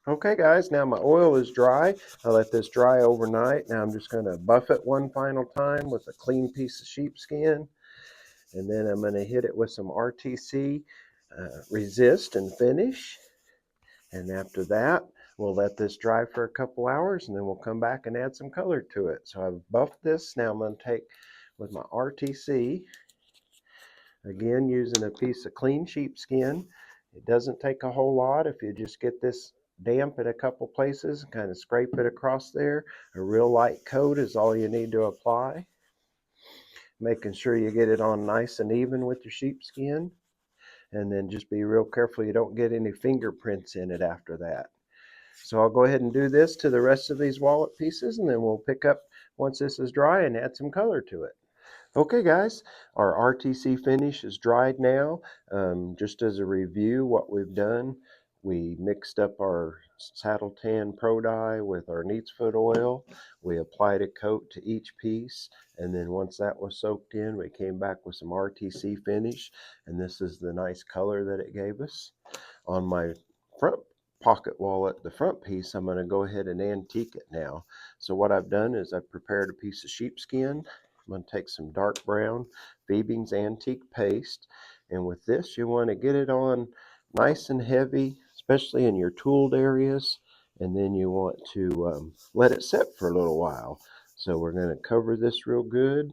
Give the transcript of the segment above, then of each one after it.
Okay guys, now my oil is dry. I let this dry overnight. Now I'm just going to buff it one final time with a clean piece of sheepskin. And then I'm going to hit it with some RTC resist and finish. And after that, we'll let this dry for a couple hours and then we'll come back and add some color to it. So I've buffed this. Now I'm going to take with my RTC, again using a piece of clean sheepskin. It doesn't take a whole lot if you just get this damp in a couple places and kind of scrape it across there. A real light coat is all you need to apply. Making sure you get it on nice and even with your sheepskin. And then just be real careful you don't get any fingerprints in it after that. So I'll go ahead and do this to the rest of these wallet pieces, and then we'll pick up once this is dry and add some color to it. Okay guys, our RTC finish is dried now. Just as a review, what we've done, we mixed up our Saddle Tan Pro Dye with our Neat's Foot oil. We applied a coat to each piece, and then once that was soaked in, we came back with some RTC finish, and this is the nice color that it gave us. On my front pocket wallet, the front piece, I'm going to go ahead and antique it now. So what I've done is I've prepared a piece of sheepskin. I'm going to take some dark brown Fiebing's Antique Paste, and with this you want to get it on nice and heavy, especially in your tooled areas, and then you want to let it set for a little while. So we're going to cover this real good,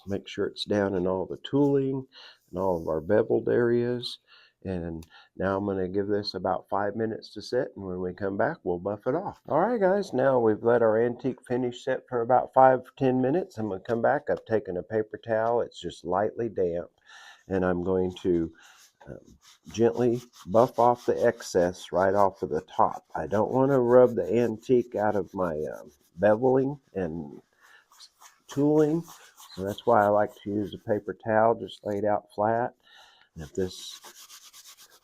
make sure it's down in all the tooling and all of our beveled areas. And now I'm going to give this about 5 minutes to set, and when we come back we'll buff it off. Alright guys, now we've let our antique finish set for about 5-10 minutes. I'm going to come back. I've taken a paper towel, it's just lightly damp, and I'm going to gently buff off the excess right off of the top. I don't want to rub the antique out of my beveling and tooling, so that's why I like to use a paper towel just laid out flat. And if this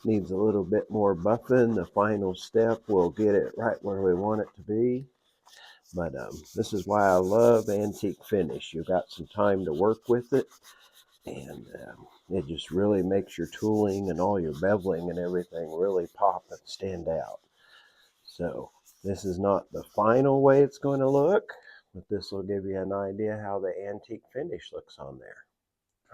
needs a little bit more buffing, the final step will get it right where we want it to be. But this is why I love antique finish. You've got some time to work with it, and it just really makes your tooling and all your beveling and everything really pop and stand out. So this is not the final way it's going to look, but this will give you an idea how the antique finish looks on there.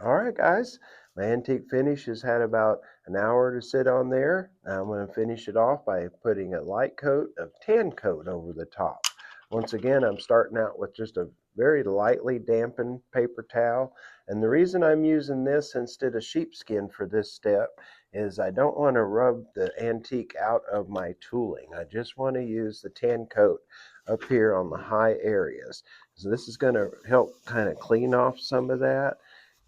Alright guys, my antique finish has had about an hour to sit on there. Now I'm going to finish it off by putting a light coat of tan coat over the top. Once again, I'm starting out with just a very lightly dampened paper towel, and the reason I'm using this instead of sheepskin for this step is I don't want to rub the antique out of my tooling. I just want to use the tan coat up here on the high areas. So this is going to help kind of clean off some of that,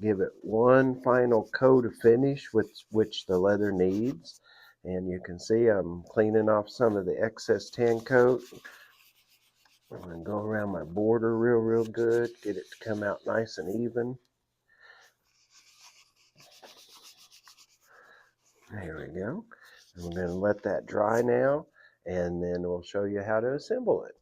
give it one final coat of finish which the leather needs. And you can see I'm cleaning off some of the excess tan coat. I'm going to go around my border real good, get it to come out nice and even. There we go. And we're going to let that dry now, and then we'll show you how to assemble it.